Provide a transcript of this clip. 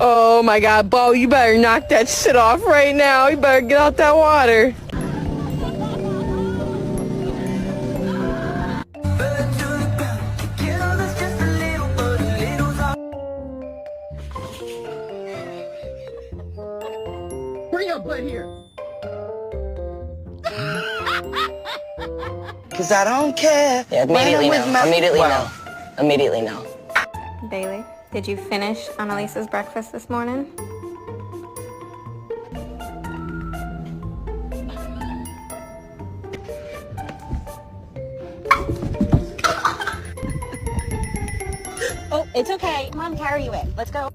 Oh my God, Bo, you better knock that shit off right now. You better get out that water. Bring your butt here. Cause I don't care. Yeah, immediately Running with no. my- Immediately Wow. no. Immediately no. Bailey, did you finish Annalisa's breakfast this morning? Oh, it's okay. Mom, carry you in. Let's go.